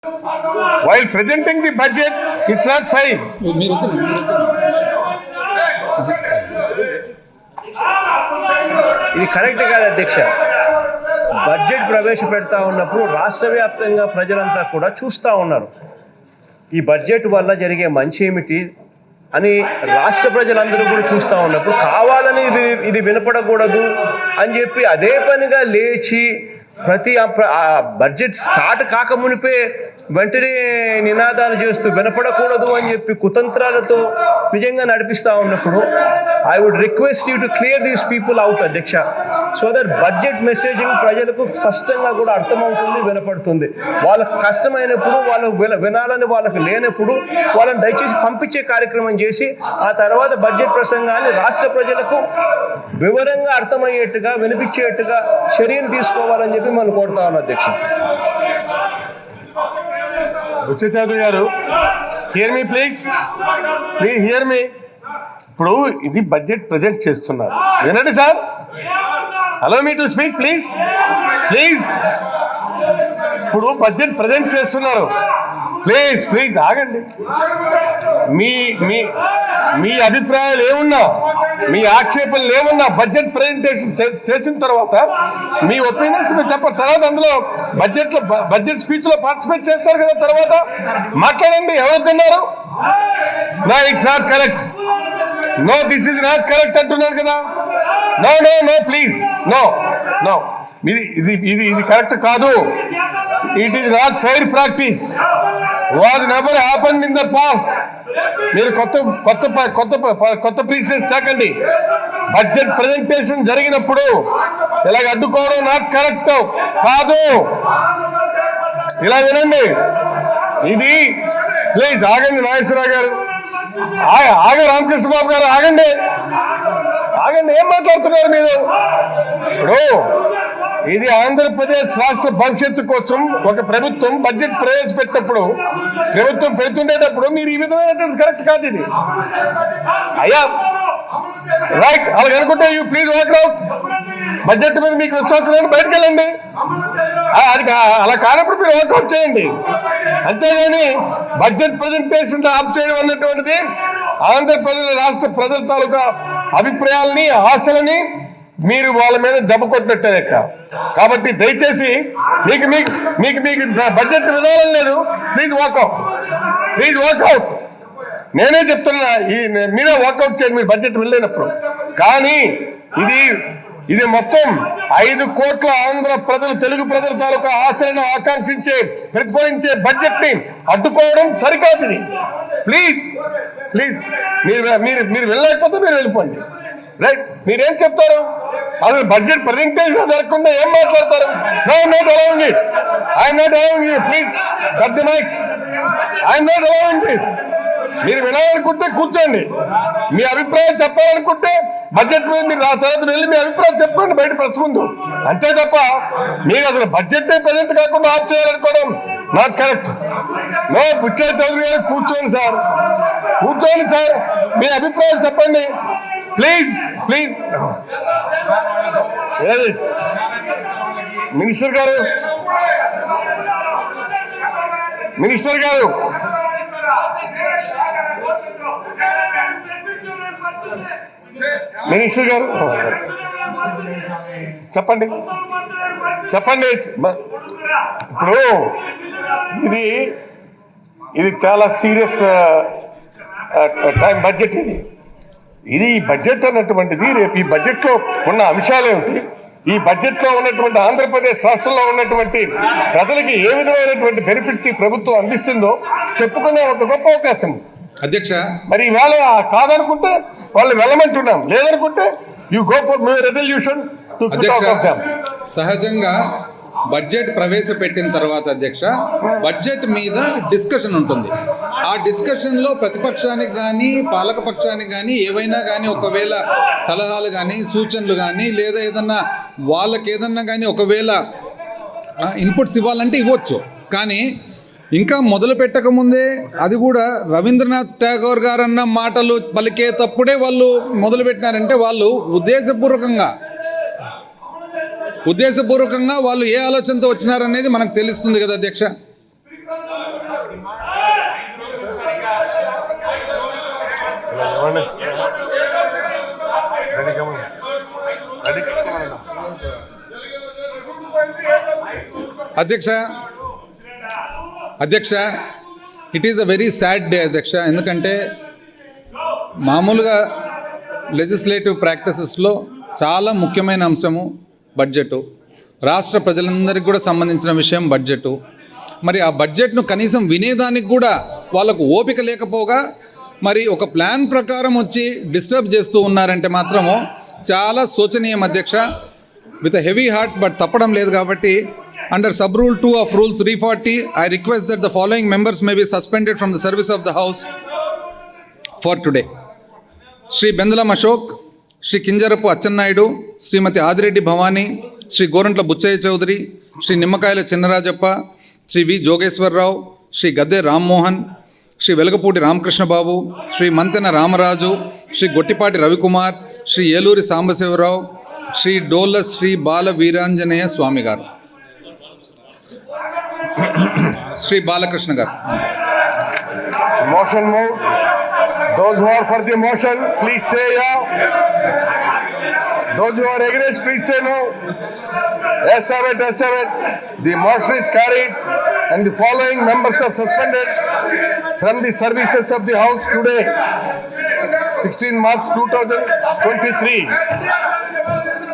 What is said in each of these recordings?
While presenting the budget, it's not fine. ఇది correct కాదు అధ్యక్ష. బడ్జెట్ ప్రవేశపెడతా ఉన్నప్పుడు రాష్ట్ర వ్యాప్తంగా ప్రజలంతా కూడా చూస్తూ ఉన్నారు. ఈ బడ్జెట్ వల్ల జరిగే మంచి ఏమిటి అని రాష్ట్ర ప్రజలందరూ కూడా చూస్తూ ఉన్నప్పుడు కావాలని ఇది వినపడకూడదు అని చెప్పి అదే పనిగా లేచి ప్రతి బడ్జెట్ స్టార్ట్ కాకమునిపే వెంటనే నినాదాలు చేస్తూ వినపడకూడదు అని చెప్పి కుతంత్రాలతో నిజంగా నడిపిస్తూ ఉన్నప్పుడు I would request you to clear these people out అధ్యక్ష, సో దట్ బడ్జెట్ మెసేజింగ్ ప్రజలకు స్పష్టంగా కూడా అర్థమవుతుంది, వినపడుతుంది. వాళ్ళకు కష్టమైనప్పుడు వాళ్ళు వినాలని వాళ్ళకు లేనప్పుడు వాళ్ళని దయచేసి పంపించే కార్యక్రమం చేసి ఆ తర్వాత బడ్జెట్ ప్రసంగాన్ని రాష్ట్ర ప్రజలకు వివరంగా అర్థమయ్యేట్టుగా వినిపించేట్టుగా చర్యలు తీసుకోవాలని చెప్పి మనం కోరుతా ఉన్నాం అధ్యక్ష. బుచ్చ చౌదరి గారు, hear me please hear me. ఇప్పుడు ఇది బడ్జెట్ ప్రజెంట్ చేస్తున్నారు, వినండి sir. Allow me to speak please. ఇప్పుడు బడ్జెట్ ప్రజెంట్ చేస్తున్నారు, ప్లీజ్ ఆగండి. మీ మీ మీ అభిప్రాయాలు ఏమున్నా, మీ ఆక్షేపణలు ఏమున్నా బడ్జెట్ ప్రజెంటేషన్ చేసిన తర్వాత మీ ఒపీనియన్స్ మీరు చెప్పండి. తర్వాత అందులో బడ్జెట్ స్పీచ్ లో పార్టిసిపేట్ చేస్తారు కదా, తర్వాత మాట్లాడండి. ఎవరు తిన్నారు? No, it's not correct. No, this is not correct అంటున్నారు కదా. నో ప్లీజ్, నో ఇది కరెక్ట్ కాదు. It is not fair practice. Was never happened in the past. మీరు కొత్త ప్రెసిడెంట్ చాకండి. బడ్జెట్ ప్రెజెంటేషన్ జరిగినప్పుడు ఇలాగ అడ్డుకోవడం నాట్ కరెక్ట్ కాదు. ఇలా వినండి. ఇది ప్లీజ్ ఆగండి. నాగేశ్వరరావు గారు రామకృష్ణ బాబు గారు ఆగండి. ఏం మాట్లాడుతున్నారు మీరు? ఇప్పుడు ఇది ఆంధ్రప్రదేశ్ రాష్ట్ర భవిష్యత్తు కోసం ఒక ప్రభుత్వం బడ్జెట్ ప్రవేశపెట్టినప్పుడు, ప్రభుత్వం పెడుతుండేటప్పుడు మీరు ఈ విధమైనటువంటి కరెక్ట్ కాదు ఇది. అయ్యా రైట్, అలాగ అనుకుంటే you please walk out. Budget మీద మీకు విశ్వాసం లేని బయటకు వెళ్ళండి. అది అలా కానప్పుడు మీరు వాకౌట్ చేయండి. అంతేగాని బడ్జెట్ ప్రజెంటేషన్ ఆఫ్ చేయడం అన్నటువంటిది ఆంధ్రప్రదేశ్ రాష్ట్ర ప్రజల తాలూకా అభిప్రాయాలని, ఆశలని మీరు వాళ్ళ మీద దెబ్బ కొట్టినట్టే లెక్క. కాబట్టి దయచేసి మీకు బడ్జెట్ విధానం లేదు. Please walkout. నేనే చెప్తున్నా, మీరే వాకౌట్ చేయండి మీరు బడ్జెట్ వెళ్ళినప్పుడు. కానీ ఇది మొత్తం 5 కోట్ల ఆంధ్ర ప్రజలు, తెలుగు ప్రజల తాలూకా ఆశలను ఆకాంక్షించే, ప్రతిఫలించే బడ్జెట్ ని అడ్డుకోవడం సరికాదు. ఇది ప్లీజ్ మీరు వెళ్ళలేకపోతే మీరు వెళ్ళిపోండి. రైట్, మీరేం చెప్తారు? అసలు బడ్జెట్ ప్రజెంటేషన్ జరగకుండా ఏం మాట్లాడతారు? I'm not allowing you. Please cut the mics. I'm not allowing this. మీరు వినాలనుకుంటే కూర్చోండి. మీ అభిప్రాయం చెప్పాలనుకుంటే బడ్జెట్ మీద మీరు ఆ తర్వాత వెళ్ళి మీ అభిప్రాయం చెప్పుకోండి బయట ప్రెస్ ముందు. అంతే తప్ప మీరు అసలు బడ్జెట్ ప్రజెంట్ కాకుండా of చేయాలనుకోవడం not correct. No, బుచ్చ Chowdary గారు కూర్చోండి సార్, మీ అభిప్రాయం చెప్పండి ప్లీజ్. మినిస్టర్ గారు చెప్పండి. ఇప్పుడు ఇది చాలా సీరియస్ టైం బడ్జెట్. ఇది బడ్జెట్ అన్నటువంటిది రేపు ఈ బడ్జెట్లో ఉన్న అంశాలేమిటి, ఈ బడ్జెట్లో ఉన్నటువంటి ఆంధ్రప్రదేశ్ రాష్ట్రంలో ఉన్నటువంటి ప్రజలకి ఏ విధమైనటువంటి బెనిఫిట్స్ ఈ ప్రభుత్వం అందిస్తుందో చెప్పుకునే ఒక గొప్ప అవకాశం అధ్యక్ష. మరి ఇవాళ కాదనుకుంటే వాళ్ళు వెళ్ళమంటున్నాం, లేదనుకుంటే you go for new resolution to talk of them. సహజంగా బడ్జెట్ ప్రవేశపెట్టిన తర్వాత అధ్యక్ష, బడ్జెట్ మీద డిస్కషన్ ఉంటుంది. ఆ డిస్కషన్లో ప్రతిపక్షానికి కానీ పాలకపక్షానికి కానీ ఏవైనా కానీ ఒకవేళ సలహాలు కానీ సూచనలు కానీ లేదా ఏదన్నా వాళ్ళకి ఏదన్నా కానీ ఒకవేళ ఇన్పుట్స్ ఇవ్వాలంటే ఇవ్వచ్చు. కానీ ఇంకా మొదలు పెట్టకముందే అది కూడా రవీంద్రనాథ్ ఠాగూర్ గారు అన్న మాటలు పలికేటప్పుడే వాళ్ళు మొదలు పెట్టినారంటే వాళ్ళు ఉద్దేశపూర్వకంగా వాళ్ళు ఏ ఆలోచనతో వచ్చినారనేది మనకు తెలుస్తుంది కదా అధ్యక్ష. అధ్యక్ష it is a very sad day అధ్యక్ష. ఎందుకంటే మామూలుగా లెజిస్లేటివ్ ప్రాక్టీసెస్లో చాలా ముఖ్యమైన అంశము బడ్జెటు, రాష్ట్ర ప్రజలందరికీ కూడా సంబంధించిన విషయం బడ్జెటు. మరి ఆ బడ్జెట్ను కనీసం వినేదానికి కూడా వాళ్ళకు ఓపిక లేకపోగా మరి ఒక ప్లాన్ ప్రకారం వచ్చి డిస్టర్బ్ చేస్తూ ఉన్నారంటే మాత్రము చాలా శోచనీయం అధ్యక్ష. విత్ హెవీ హార్ట్, బట్ తప్పడం లేదు కాబట్టి under sub rule 2 of Rule 340, I request that the following members may be suspended from the service of the House for today. Shri Bendalam Ashok, Shri Kinjarapu Achannaidu, Srimati Adireddy Bhavani, Shri Gorantla Buchaya Chaudhary, Shri Nimmakayala Chinnarajappa, Shri V. Jogeshwar Rao, Shri Gadde Ram Mohan, Shri Velagapudi Ramakrishna Babu, Shri Mantena Ramaraju, Shri Gottipati Ravikumar, Shri Yeluri Sambasivarao, Shri Dola Shri Bala Veeranjaneya Swami Garu, Shri Balakrishna Garu. Motion moved. Those who are for the motion, please say yeah. Those who are against, please say no. Yes, have it, yes, have it. The motion is carried and the following members are suspended from the services of the House today, 16 March 2023.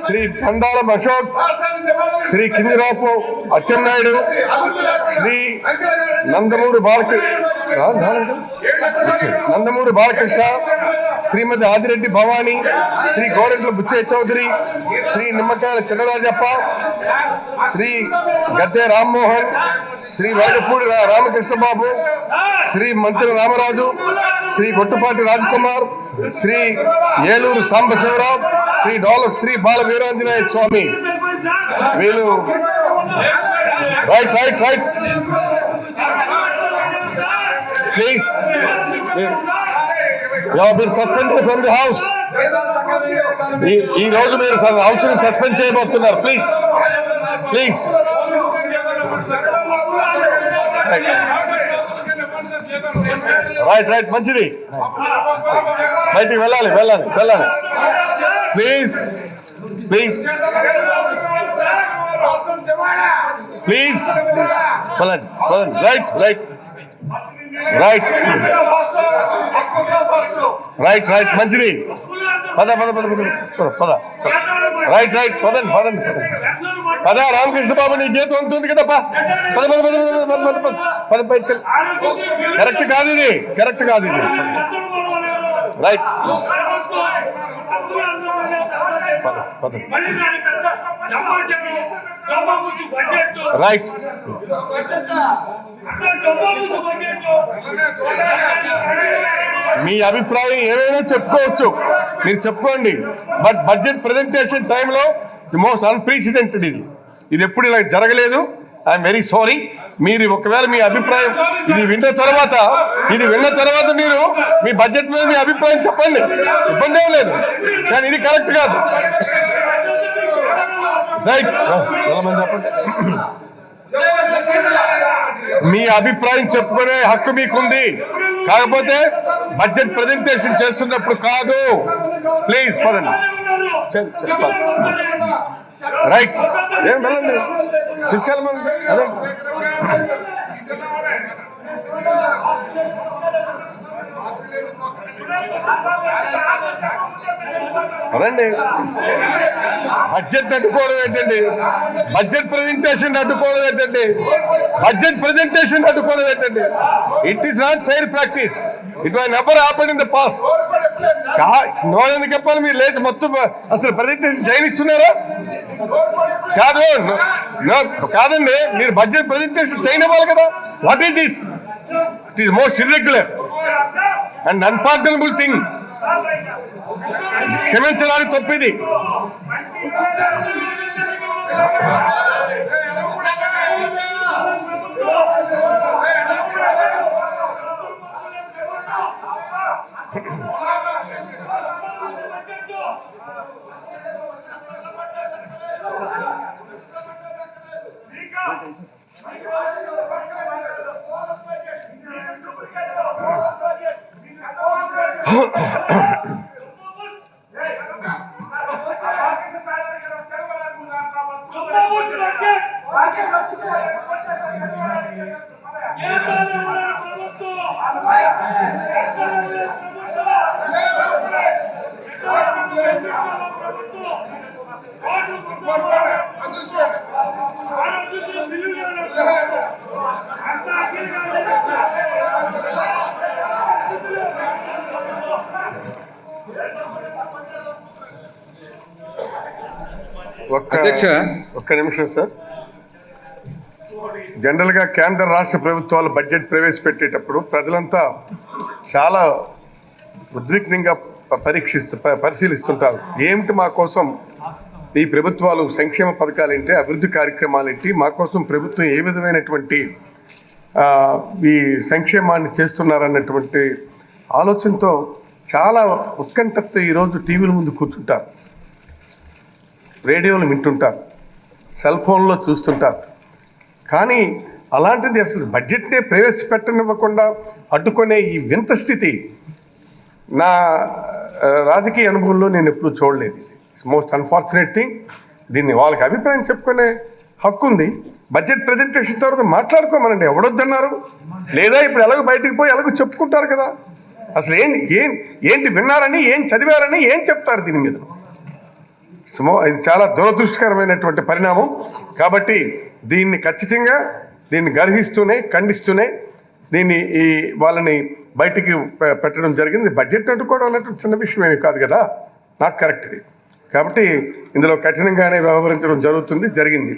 Shri Bendalam Ashok, Shri Kinjarapu Achannaidu, Shri Nandamuri Balakrishna, Srimati Adireddy Bhavani, Shri Gorantla Buchaya Chaudhary, Shri Nimmakayala Chinnarajappa, Shri Gadde Ram Mohan, Shri Velagapudi Ramakrishna Babu, Shri Mantena Ramaraju, Shri Gottipati Rajkumar, Shri Yeluri Sambasivarao, Shri Dola Shri Bala Veeranjaneya Swami. Velu. Right. Please. You have been suspended from the House. ఈ రోజు మీరు house ని suspend చేయబోతున్నారు. Please. Right మంచిది. బయటికి వెళ్ళాలి. Please right మంచిది. పద రైట్ పదండి. పద రామకృష్ణ బాబు, నీ చేతి వంతుంది కదా. పద బయటకు. కరెక్ట్ కాదు ఇది. Right right. మీ అభిప్రాయం ఏమైనా చెప్పుకోవచ్చు, మీరు చెప్పుకోండి. బట్ బడ్జెట్ ప్రజెంటేషన్ టైంలో ది మోస్ట్ అన్ప్రెసిడెంటెడ్ ఇది ఎప్పుడు ఇలా జరగలేదు. I'm very sorry. మీరు ఒకవేళ మీ అభిప్రాయం ఇది విన్న తర్వాత మీరు మీ బడ్జెట్ మీద మీ అభిప్రాయం చెప్పండి, ఇబ్బంది ఏం లేదు. కానీ ఇది కరెక్ట్ కాదు. రైట్, చెప్పండి. మీ అభిప్రాయం చెప్పుకునే హక్కు మీకుంది, కాకపోతే బడ్జెట్ ప్రజెంటేషన్ చేస్తున్నప్పుడు కాదు. ప్లీజ్ పదండి. రైట్, ఏం వెళ్ళండి, తీసుకెళ్ళమండి. అదే అదండి, బడ్జెట్ అడ్డుకోవడం ఏంటండి? బడ్జెట్ ప్రజెంటేషన్ అడ్డుకోవడం ఏంటండి? It is not fair practice. It was never happen in the past. ఎందుకు చెప్పాలి? మీరు లేచి మొత్తం అసలు ప్రజెంటేషన్ చేయనిస్తున్నారా? కాదండి, మీరు బడ్జెట్ ప్రజెంటేషన్ చేయనివ్వాలి కదా. What is this? It is most irregular and unpardonable thing. క్షమించడానికి తప్పిది. అధ్యక్ష. ఒక్క నిమిషం సార్. జనరల్గా కేంద్ర రాష్ట్ర ప్రభుత్వాలు బడ్జెట్ ప్రవేశపెట్టేటప్పుడు ప్రజలంతా చాలా ఉద్విగ్నంగా పరిశీలిస్తుంటారు. ఏమిటి మా కోసం ఈ ప్రభుత్వాలు సంక్షేమ పథకాలు ఏంటి, అభివృద్ధి కార్యక్రమాలు ఏంటి, మా కోసం ప్రభుత్వం ఏ విధమైనటువంటి ఈ సంక్షేమాన్ని చేస్తున్నారన్నటువంటి ఆలోచనతో చాలా ఉత్కంఠతో ఈరోజు టీవీల ముందు కూర్చుంటారు, రేడియోలు వింటుంటారు, సెల్ ఫోన్లో చూస్తుంటారు. కానీ అలాంటిది అసలు బడ్జెట్నే ప్రవేశపెట్టనివ్వకుండా అడ్డుకునే ఈ వింత స్థితి నా రాజకీయ అనుభవంలో నేను ఎప్పుడూ చూడలేదు. It's most unfortunate thing. దీన్ని వాళ్ళకి అభిప్రాయం చెప్పుకునే హక్కు ఉంది. బడ్జెట్ ప్రజెంటేషన్ తర్వాత మాట్లాడుకోమనండి, ఎవడొద్దన్నారు? లేదా ఇప్పుడు ఎలాగో బయటకు పోయి ఎలాగో చెప్పుకుంటారు కదా. అసలు ఏంటి విన్నారని, ఏం చదివారని, ఏం చెప్తారు దీని మీద? ఇది చాలా దురదృష్టకరమైనటువంటి పరిణామం. కాబట్టి దీన్ని ఖచ్చితంగా గర్హిస్తూనే ఖండిస్తూనే వాళ్ళని బయటికి పెట్టడం జరిగింది. బడ్జెట్ అడ్డుకోవడం అన్నట్టు చిన్న విషయం ఏమి కాదు కదా, నాట్ కరెక్ట్ ఇది. కాబట్టి ఇందులో కఠినంగానే వ్యవహరించడం జరిగింది.